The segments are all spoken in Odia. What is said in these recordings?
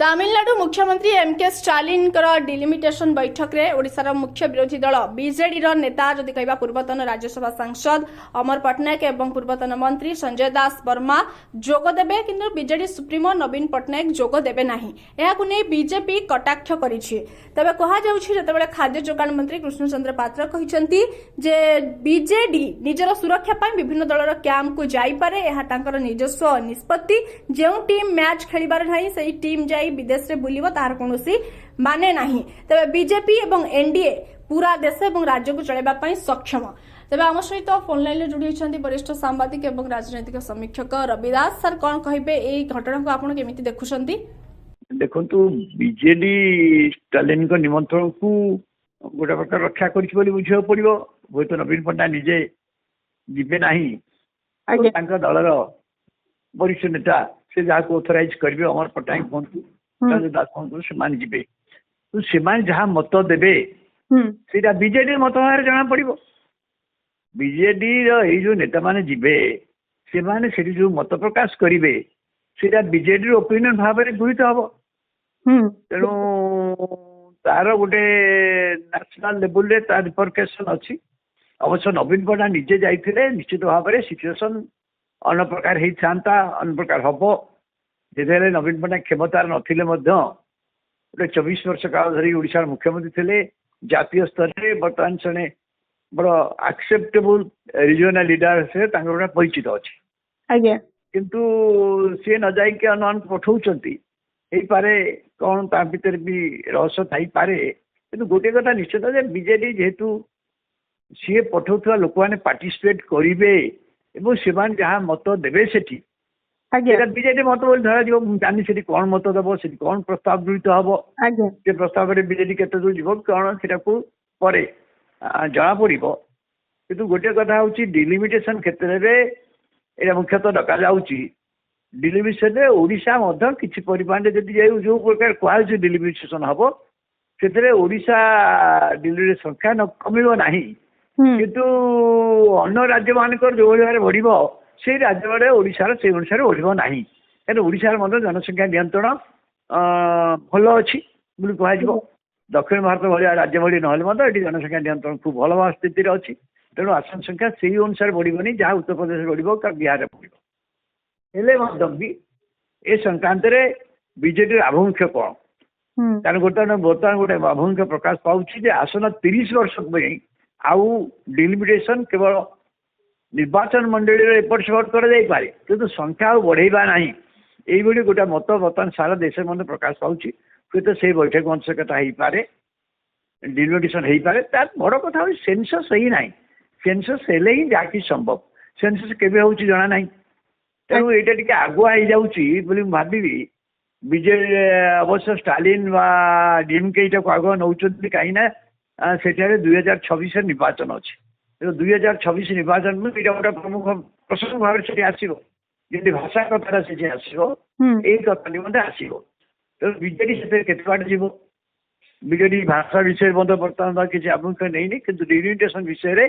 तामिलनाडु मुख्यमंत्री एमके स्टालिन डिलिमिटेशन बैठक में ओडिशार मुख्य विरोधी दल बीजेडी नेता जदि कहवा पूर्वतन राज्यसभा सांसद अमर पट्टनायक एवं पूर्वतन मंत्री संजय दास वर्मा जोगदेवे किंतु बीजेडी सुप्रीमो नवीन पट्टनायक जोगदेवे नहीं। नहीं बीजेपी कटाक्ष करिछि। तबे कहा जाउछि जेतेबेले खाद्य जोगाण मंत्री कृष्णचंद्र पात्र कहिसेंती जे बीजेडी निजर सुरक्षा पाई विभिन्न दलर कैंप को जाई पारे। एहा तांकर निजस्व निष्पत्ति। जेउ टीम मैच खेलिबार नाही सेही टीम जाई विदेश रे बुलिबो तार कोनोसी माने नाही। तबे बीजेपी एवं एनडीए पूरा देश एवं राज्य को चलाइबा पाई सक्षम। तबे आम सहित फोन लाइन रे जुड़ी होइछन्ती वरिष्ठ सांबादिक एवं राजनैतिक समीक्षक रविदास सर। कोन कहिबे एई घटना को आपण केमिति देखुछन्ती? देखंतु बीजेडी स्टालिन को निमंत्रण को गोटे प्रकार रक्षा करिछि बोली बुझियो पड़िबो। होय तो नवीन पट्टनायक निजे जिबे नाही तांका दलर वरिष्ठ नेता से जहाँ ऑथराइज करेंगे अमर पट्टनायक कहतु संजय दास कहतु से जीवे तो से जहाँ मत देवे से बीजेडी मत भाव जना पड़ो। बीजेडी जो नेता माने जीवे से जो मत प्रकाश करेंगे से बीजेडी ओपिनियन भाव में गृहीत हम। तेणु तार गोटे नेशनल लेवल रे तार रिपरकेशन अच्छी। अवश्य नवीन पट्टनायक निजे जाइए निश्चित भाव में सिचुएसन अन्न प्रकार होता अन्न प्रकार हम जेते नवीन पट्टनायक क्षमतार नथिले गोटे 24 वर्ष काल धरी ओडिशा मुख्यमंत्री थे जातीय स्तर में बर्तमान से बड़ एक्सेप्टेबल रिजनल लीडर से परिचित अच्छे किंतु सी न जाइए अनुमान पठाऊँ पारे कौन ता भीतर भी रहस्य थी पारे। किंतु गोटे कथा निश्चित बीजेडी जेहेतु सी पठाऊा लोक मैंने पार्टिसिपेट करेंगे एवं से जहाँ मत देवे से बीजेडी मत बोली धरा जानी से कौन मत दब से कौन प्रस्ताव गृहीत हम से प्रस्ताव में बीजेडी केते दूर जीव कौन से पर जना पड़। किंतु गोटे कथा हूँ डिलिमिटेशन क्षेत्र में मुख्यतः डका जाऊँगी डिलिमिटेशन ओडिशा किसी परिमाण जो प्रकार कहु डिलिमिटेशन हम से ओडिशा डिलिमिटेशन संख्या न कमिब ना किंतु अन्य राज्य मानकर जो भाव बढ़ से राज्य में ओडिशार से अनुसार बढ़ ना कहीं ओडिशार जनसंख्या नियंत्रण भल अच्छी कह दक्षिण भारत भाया राज्य भाई ना ये जनसंख्या नियंत्रण खूब भल भाव स्थिति अच्छी। तेणु आसन संख्या से अनुसार बढ़नी जहाँ उत्तर प्रदेश बढ़ बिहार में बढ़ भी ए संक्रांत बीजेडी आभिमुख्य कौन कारण बर्तमान गोटे आभिमुख्य प्रकाश पाँच आसन 30 वर्ष में आउ डिलिमिटेशन केवल निर्वाचन मंडली एपट सेपट करे किंतु संख्या बढ़ेबा ना यही गोटे मत बर्तमान सारा देश में प्रकाश पाँच तो से बैठक आवश्यकता हो पारे डिलिमिटेशन हो पारे। तार बड़ कथा सेंसस ही ना सेंसस हेले ही जहाँकि संभव सेंसस केबे होउची जना ना। तेणु यहाँ टे आगुआ हो जाऊँगी भावी बीजेडी अवश्य स्टालिन डीएमके को आगुआ नौ कहीं सेठारे 2026 निर्वाचन अच्छे 2026 निर्वाचन में ये गोटे प्रमुख प्रसंग भाव से आसो जमी भाषा कथा से आसो यही कथा निमंते आसो। तो बीजेडी से बाट जीव बीजेडी भाषा विषय बर्तमान किसी आभिमुख्य नहीं कि डिलिमिटेशन विषय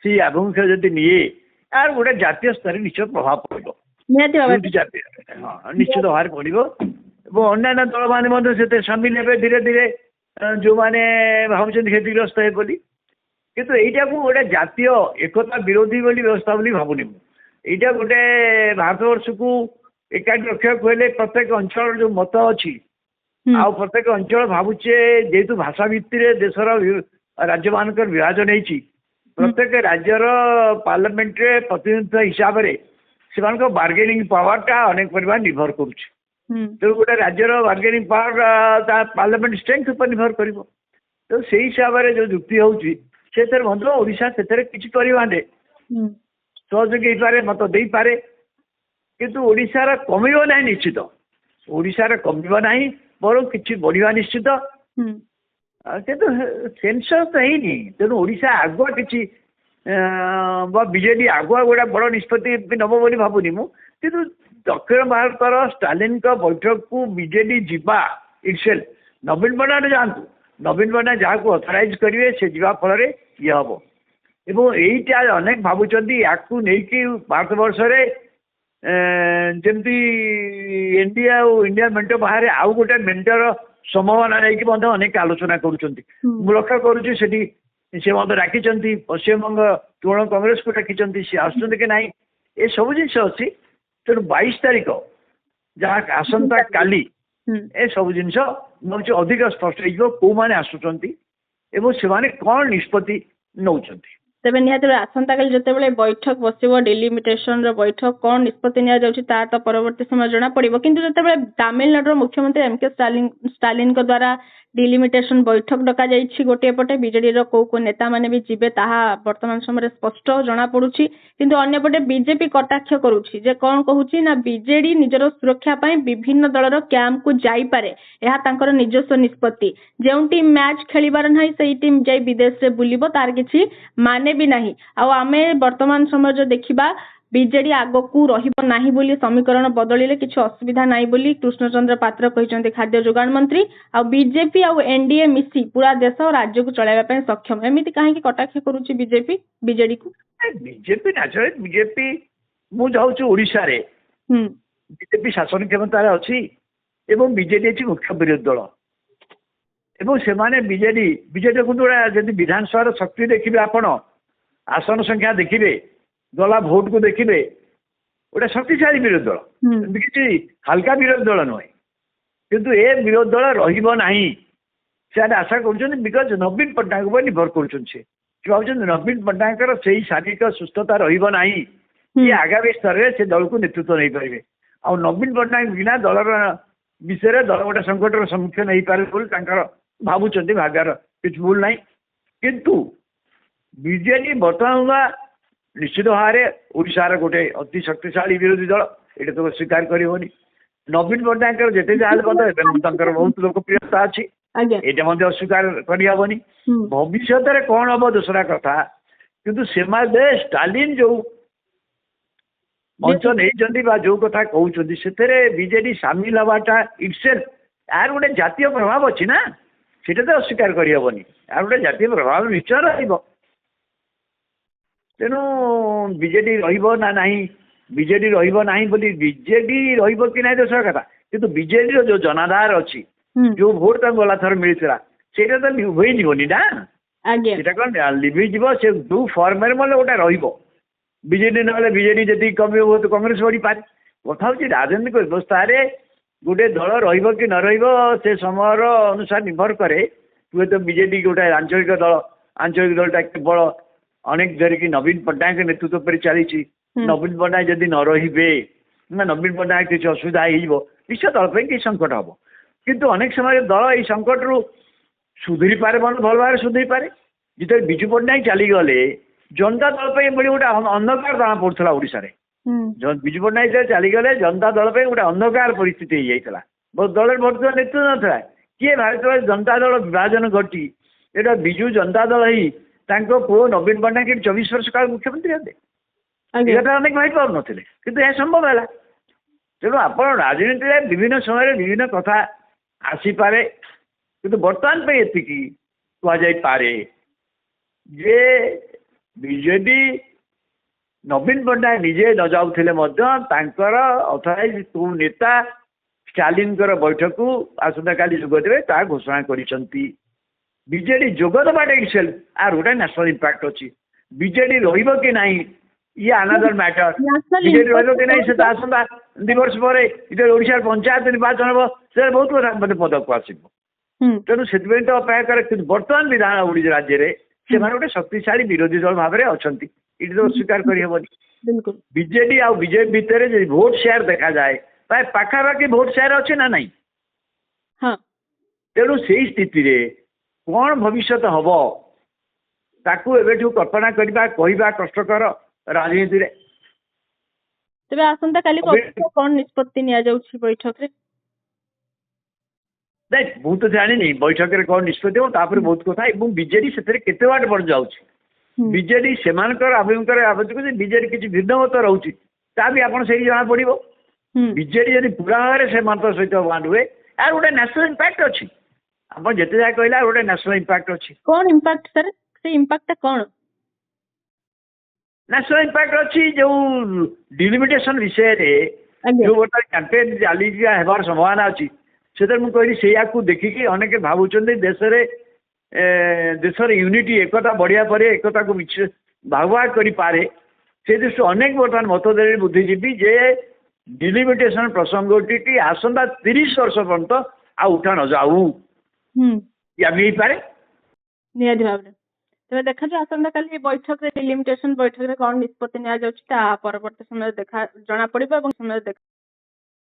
से आभिमुख्य जब निए यार गोटे जातीय स्तर निश्चित प्रभाव पड़ो निश्चित भाव पड़ो अन्य दल मैंने सामिल हे धीरे धीरे जो मैंने भावुं क्षतिग्रस्त है बोली किंतु यहीटा को गोटे जातीय एकता विरोधी बोली व्यवस्था बोली भावुनी यहाँ गोटे भारतवर्ष को एकाठी रखा हेले प्रत्येक अंचल जो मत अच्छी आ प्रत्येक अंचल भावुचे जेहेतु भाषा भित्ति देशर राज्य मानक विभाजन होती प्रत्येक राज्यर पार्लियामेंट रे प्रतिनिधित्व हिसाब से बार्गेनिंग पावर अनेक परिमाण निर्भर करुच्ची। तो गोटे राज्यर बार्गेनिंग पावर पार्लियामेंट स्ट्रेंथ पर निर्भर कर तो से हिसाब से जो युक्ति होशा से किसी परिमाण सहयोगी हो पारे मत दे पारे किंतु ओडिशार कमिब ना निश्चित ओडिशार कमिब ना बर कि बढ़िया निश्चित किंतु सेंसस तो है तेणु ओडिशा आगुआ किसी बीजेडी आगुआ गोटे बड़ निष्पत्ति नब बोली भावुनी कि दक्षिण भारतर स्टालिन का बैठक को बीजेडी जीवा इटसेल्फ नवीन पट्टनायक जातु नवीन पट्टनायक जहाँ को ऑथराइज करेंगे से जीवा फल ये हम एवं यहीटा अनेक भावुं या भारत वर्ष ଯେମିତି ଇଣ୍ଡିଆ ଆଉ ଇଣ୍ଡିଆ ମେଣ୍ଟ ବାହାରେ ଆଉ ଗୋଟେ ମେଣ୍ଟର ସମ୍ଭାବନା ନେଇକି ମଧ୍ୟ ଅନେକ ଆଲୋଚନା କରୁଛନ୍ତି। ମୁଁ ଲକ୍ଷ୍ୟ କରୁଛି ସେଠି ସେ ମଧ୍ୟ ଡାକିଛନ୍ତି, ପଶ୍ଚିମବଙ୍ଗ ତୃଣମୂଳ କଂଗ୍ରେସକୁ ଡାକିଛନ୍ତି, ସେ ଆସୁଛନ୍ତି କି ନାହିଁ ଏସବୁ ଜିନିଷ ଅଛି। ତେଣୁ 22 ତାରିଖ ଯାହା ଆସନ୍ତା କାଲି ଏସବୁ ଜିନିଷ ମୁଁ ଭାବୁଛି ଅଧିକ ସ୍ପଷ୍ଟ ହେଇଯିବ କୋଉମାନେ ଆସୁଛନ୍ତି ଏବଂ ସେମାନେ କ'ଣ ନିଷ୍ପତ୍ତି ନେଉଛନ୍ତି। ତେବେ ନିହାତି ଆସନ୍ତାକାଲି ଯେତେବେଳେ ବୈଠକ ବସିବ ଡିଲିମିଟେସନ ର ବୈଠକ କଣ ନିଷ୍ପତ୍ତି ନିଆଯାଉଛି ତାର ତ ପରବର୍ତ୍ତୀ ସମୟ ଜଣା ପଡିବ। କିନ୍ତୁ ଯେତେବେଳେ ତାମିଲନାଡୁର ମୁଖ୍ୟମନ୍ତ୍ରୀ ଏମ୍ କେ ଷ୍ଟାଲିନଙ୍କ ଦ୍ୱାରା ଡିଲିମିଟେସନ ବୈଠକ ଡକାଯାଇଛି, ଗୋଟିଏ ପଟେ ବିଜେଡିର କୋଉ ନେତା ମାନେ ବି ଯିବେ ତାହା ବର୍ତ୍ତମାନ ସମୟରେ ସ୍ପଷ୍ଟ ଜଣା ପଡୁଛି। କିନ୍ତୁ ଅନ୍ୟପଟେ ବିଜେପି କଟାକ୍ଷ କରୁଛି ଯେ କଣ କହୁଛି ନା ବିଜେଡି ନିଜର ସୁରକ୍ଷା ପାଇଁ ବିଭିନ୍ନ ଦଳର କ୍ୟାମ୍ପକୁ ଯାଇପାରେ, ଏହା ତାଙ୍କର ନିଜସ୍ୱ ନିଷ୍ପତ୍ତି। ଯେଉଁ ଟିମ୍ ମ୍ୟାଚ୍ ଖେଳିବାର ନାହିଁ ସେଇ ଟିମ୍ ଯାଇ ବିଦେଶରେ ବୁଲିବ, ତାର କିଛି ମାନେ ବି ନାହିଁ। ଆଉ ଆମେ ବର୍ତ୍ତମାନ ସମୟରେ ଦେଖିବା ବିଜେଡି ଆଗକୁ ରହିବ ନାହିଁ ବୋଲି ସମୀକରଣ ବଦଳିଲେ କିଛି ଅସୁବିଧା ନାହିଁ ବୋଲି କୃଷ୍ଣଚନ୍ଦ୍ର ପାତ୍ର କହିଛନ୍ତି, ଖାଦ୍ୟ ଯୋଗାଣ ମନ୍ତ୍ରୀ। ଆଉ ବିଜେପି ଆଉ ଏନଡିଏ ମିଶି ପୁରା ଦେଶ ଓ ରାଜ୍ୟକୁ ଚଳାଇବା ପାଇଁ ସକ୍ଷମ। ଏମିତି କାହିଁକି କଟାକ୍ଷ କରୁଛି ବିଜେପି ବିଜେଡିକୁ? ବିଜେପି ନ୍ୟାଚୁରାଲି ବିଜେପି ମୁଁ ଯାଉଛି ଓଡ଼ିଶାରେ ବିଜେପି ଶାସନ କ୍ଷମତାରେ ଅଛି ଏବଂ ବିଜେଡି ଅଛି ମୁଖ୍ୟ ବିରୋଧୀ ଦଳ ଏବଂ ସେମାନେ ବିଜେଡି ଦେଖନ୍ତୁ ଯଦି ବିଧାନସଭାର ଶକ୍ତି ଦେଖିବେ, ଆପଣ ଆସନ ସଂଖ୍ୟା ଦେଖିବେ, ଗଲା ଭୋଟକୁ ଦେଖିବେ, ଗୋଟେ ଶକ୍ତିଶାଳୀ ବିରୋଧୀ ଦଳ, ଏମିତି କିଛି ହାଲକା ବିରୋଧୀ ଦଳ ନୁହେଁ। କିନ୍ତୁ ଏ ବିରୋଧୀ ଦଳ ରହିବ ନାହିଁ ସେମାନେ ଆଶା କରୁଛନ୍ତି, ବିକଜ ନବୀନ ପଟ୍ଟନାୟକ ଉପରେ ନିର୍ଭର କରୁଛନ୍ତି। ସେ ଭାବୁଛନ୍ତି ନବୀନ ପଟ୍ଟନାୟକର ସେଇ ଶାରୀରିକ ସୁସ୍ଥତା ରହିବ ନାହିଁ କି ଆଗାମୀ ସ୍ତରରେ ସେ ଦଳକୁ ନେତୃତ୍ୱ ନେଇପାରିବେ। ଆଉ ନବୀନ ପଟ୍ଟନାୟକ ବିନା ଦଳର ବିଷୟରେ ଦଳ ଗୋଟେ ସଂକଟର ସମ୍ମୁଖୀନ ହେଇପାରେ ବୋଲି ତାଙ୍କର ଭାବୁଛନ୍ତି, ଭାବିବାର କିଛି ଭୁଲ ନାହିଁ। କିନ୍ତୁ ବିଜେଡି ବର୍ତ୍ତମାନ ନିଶ୍ଚିତ ଭାବରେ ଓଡ଼ିଶାର ଗୋଟେ ଅତି ଶକ୍ତିଶାଳୀ ବିରୋଧୀ ଦଳ, ଏଇଟା ତ ସ୍ୱୀକାର କରିହେବନି। ନବୀନ ପଟ୍ଟନାୟକର ଯେତେ ଯାହା ହେଲେ ମଧ୍ୟ ଏବେ ତାଙ୍କର ବହୁତ ଲୋକପ୍ରିୟତା ଅଛି, ଏଇଟା ମଧ୍ୟ ଅସ୍ୱୀକାର କରିହେବନି। ଭବିଷ୍ୟତରେ କ'ଣ ହବ ଦୋସରା କଥା, କିନ୍ତୁ ସେମାନେ ଷ୍ଟାଲିନ ଯୋଉ ମଞ୍ଚ ନେଇଛନ୍ତି ବା ଯୋଉ କଥା କହୁଛନ୍ତି ସେଥିରେ ବିଜେଡି ସାମିଲ ହେବାଟା ଇଟସେଲ୍ଫ ଏହାର ଗୋଟେ ଜାତୀୟ ପ୍ରଭାବ ଅଛି ନା, ସେଇଟା ତ ଅସ୍ୱୀକାର କରିହେବନି। ଏହାର ଗୋଟେ ଜାତୀୟ ପ୍ରଭାବ ନିଶ୍ଚୟ ରହିବ। ତେଣୁ ବିଜେଡି ରହିବ ନା ନାହିଁ, ବିଜେଡି ରହିବ ନାହିଁ ବୋଲି ବିଜେଡି ରହିବ କି ନାହିଁ ଦୋସର କଥା, କିନ୍ତୁ ବିଜେଡିର ଯୋଉ ଜନାଧାର ଅଛି, ଯୋଉ ଭୋଟ ତାଙ୍କୁ ଗଲା ଥର ମିଳିଥିଲା ସେଇଟା ତ ଲିଭେଇଯିବନି ନା, ସେଇଟା କ'ଣ ଲିଭେଇଯିବ? ସେ ଯୋଉ ଫର୍ମରେ ମାନେ ଗୋଟେ ରହିବ। ବିଜେଡି ନହେଲେ ବିଜେଡି ଯେତିକି କମିବ ହୁଏତ କଂଗ୍ରେସ ବଢ଼ିପାରେ। କଥା ହେଉଛି ରାଜନୈତିକ ବ୍ୟବସ୍ଥାରେ ଗୋଟେ ଦଳ ରହିବ କି ନ ରହିବ ସେ ସମୟର ଅନୁସାରେ ନିର୍ଭର କରେ। ହୁଏତ ବିଜେଡି ଗୋଟେ ଆଞ୍ଚଳିକ ଦଳଟା କେବଳ ଅନେକ ଧରିକି ନବୀନ ପଟ୍ଟନାୟକ ନେତୃତ୍ୱ ଉପରେ ଚାଲିଛି। ନବୀନ ପଟ୍ଟନାୟକ ଯଦି ନ ରହିବେ ନା ନବୀନ ପଟ୍ଟନାୟକ କିଛି ଅସୁବିଧା ହେଇଯିବ, ନିଶ୍ଚୟ ଦଳ ପାଇଁ କିଛି ସଙ୍କଟ ହବ। କିନ୍ତୁ ଅନେକ ସମୟରେ ଦଳ ଏଇ ସଙ୍କଟରୁ ସୁଧୁରି ପାରେ, ଭଲ ଭାବରେ ସୁଧୁରି ପାରେ। ଯେତେବେଳେ ବିଜୁ ପଟ୍ଟନାୟକ ଚାଲିଗଲେ ଜନତା ଦଳ ପାଇଁ ଏଭଳି ଗୋଟେ ଅନ୍ଧକାର ଜଣା ପଡୁଥିଲା ଓଡ଼ିଶାରେ। ବିଜୁ ପଟ୍ଟନାୟକ ଯେତେବେଳେ ଚାଲିଗଲେ ଜନତା ଦଳ ପାଇଁ ଗୋଟେ ଅନ୍ଧକାର ପରିସ୍ଥିତି ହେଇଯାଇଥିଲା। ଦଳରେ ବର୍ତ୍ତମାନ ନେତୃତ୍ୱ ନଥିଲା। କିଏ ଭାବିଥିଲା ଜନତା ଦଳ ବିଭାଜନ ଘଟି ଏଇଟା ବିଜୁ ଜନତା ଦଳ ହେଇ ତାଙ୍କ ପୁଅ ନବୀନ ପଟ୍ଟନାୟକ 24 ବର୍ଷ କାଳ ମୁଖ୍ୟମନ୍ତ୍ରୀ ହେବେ, ଏଇଟା ଅନେକ ଭାବି ପାରୁନଥିଲେ, କିନ୍ତୁ ଏହା ସମ୍ଭବ ହେଲା। ତେଣୁ ଆପଣ ରାଜନୀତିରେ ବିଭିନ୍ନ ସମୟରେ ବିଭିନ୍ନ କଥା ଆସିପାରେ, କିନ୍ତୁ ବର୍ତ୍ତମାନ ପାଇଁ ଏତିକି କୁହାଯାଇପାରେ ଯେ ବିଜେଡି ନବୀନ ପଟ୍ଟନାୟକ ନିଜେ ନ ଯାଉଥିଲେ ମଧ୍ୟ ତାଙ୍କର ଅଥରାଇଜ କୋଉ ନେତା ଷ୍ଟାଲିନଙ୍କର ବୈଠକକୁ ଆସନ୍ତାକାଲି ଯୋଗ ଦେବେ ତାହା ଘୋଷଣା କରିଛନ୍ତି। ବିଜେଡି ଯୋଗ ଦେବାଟା ଇଟସେଲ୍ଫ ଆର ଗୋଟେ ନ୍ୟାସନାଲ ଇମ୍ପାକ୍ଟ ଅଛି। ବିଜେଡି ରହିବ କି ନାହିଁ ଇଏ ଆନାଦର ମ୍ୟାଟର। ବିଜେଡି ରହିବ କି ନାହିଁ ସେ ତ ଆସନ୍ତା 2 ବର୍ଷ ପରେ ଯେତେବେଳେ ଓଡ଼ିଶାର ପଞ୍ଚାୟତ ନିର୍ବାଚନ ହେବ ସେ ବହୁତ କଥା ପଦକୁ ଆସିବ। ତେଣୁ ସେଥିପାଇଁ ତ ଅପେକ୍ଷା କରେ। କିନ୍ତୁ ବର୍ତ୍ତମାନ ବିଧାନ ଓଡ଼ିଶା ରାଜ୍ୟରେ ସେମାନେ ଗୋଟେ ଶକ୍ତିଶାଳୀ ବିରୋଧୀ ଦଳ ଭାବରେ ଅଛନ୍ତି, ଏଠି ତ ଅସ୍ୱୀକାର କରିହେବନି। ବିଜେଡି ଆଉ ବିଜେପି ଭିତରେ ଯଦି ଭୋଟ ସେୟାର ଦେଖାଯାଏ ପ୍ରାୟ ପାଖାପାଖି ଭୋଟ ସେୟାର ଅଛି ନା ନାହିଁ। ତେଣୁ ସେଇ ସ୍ଥିତିରେ କ'ଣ ଭବିଷ୍ୟତ ହବ ତାକୁ ଏବେଠୁ କଳ୍ପନା କରିବା କହିବା କଷ୍ଟକର ରାଜନୀତିରେ। ତେବେ ଆସନ୍ତାକାଲି କ'ଣ ନିଷ୍ପତ୍ତି ନିଆଯାଉଛି ବୈଠକରେ? ନାଇଁ ମୁଁ ତ ଜାଣିନି ବୈଠକରେ କ'ଣ ନିଷ୍ପତ୍ତି ହେବ, ତାପରେ ବହୁତ କଥା। ଏବଂ ବିଜେଡି ସେଥିରେ କେତେ ବାଟ ପର୍ଯ୍ୟନ୍ତ ଯାଉଛି, ବିଜେଡି ସେମାନଙ୍କର ଆଭିମୁଖ୍ୟରେ ଆବଶ୍ୟକ ଯେ ବିଜେଡି କିଛି ଭିନ୍ନମତ ରହୁଛି ତା ବି ଆପଣ ସେଇଠି ଜଣା ପଡ଼ିବ। ବିଜେଡି ଯଦି ପୁରା ଭାବରେ ସେମାନଙ୍କ ସହିତ ବାଣ୍ଡ ହୁଏ ଏହାର ଗୋଟେ ନ୍ୟାସନାଲ ଇମ୍ପାକ୍ଟ ଅଛି। ଆପଣ ଯେତେ ଯାହା କହିଲା ଗୋଟେ ନ୍ୟାସନାଲ ଇମ୍ପାକ୍ଟ ଅଛି। କ'ଣ ଇମ୍ପାକ୍ଟ ସାର୍? ସେ ଇମ୍ପାକ୍ଟଟା କ'ଣ? ନ୍ୟାସନାଲ ଇମ୍ପାକ୍ଟ ଅଛି ଯୋଉ ଡିଲିମିଟେସନ ବିଷୟରେ ଆଜ୍ଞା ଯୋଉ ଗୋଟେ କ୍ୟାମ୍ପେନ୍ ଚାଲିଯିବା ହେବାର ସମ୍ଭାବନା ଅଛି ସେଥିରେ ମୁଁ କହିଲି ସେଇଆକୁ ଦେଖିକି ଅନେକ ଭାବୁଛନ୍ତି ଦେଶର ୟୁନିଟି ଏକତା ବଢିବା ପରେ ଏକତାକୁ ଭାଗ କରିପାରେ ସେ ଦୃଷ୍ଟିରୁ ଅନେକ ବର୍ତ୍ତମାନ ମତ ଦେଲେ ବୁଦ୍ଧିଜୀବୀ ଯେ ଡିଲିମିଟେସନ ପ୍ରସଙ୍ଗଟି ଆସନ୍ତା 30 ବର୍ଷ ପର୍ଯ୍ୟନ୍ତ ଆଉ ଉଠା ନ ଯାଉ ହେଇପାରେ। ନିହାତି ଭାବରେ ତେବେ ଦେଖାଯାଉ ଆସନ୍ତାକାଲି ବୈଠକରେ ଡିଲିମିଟେସନ ବୈଠକରେ କଣ ନିଷ୍ପତ୍ତି ନିଆଯାଉଛି ତା ପରବର୍ତ୍ତୀ ସମୟରେ ଜଣା ପଡିବ ଏବଂ ସମୟରେ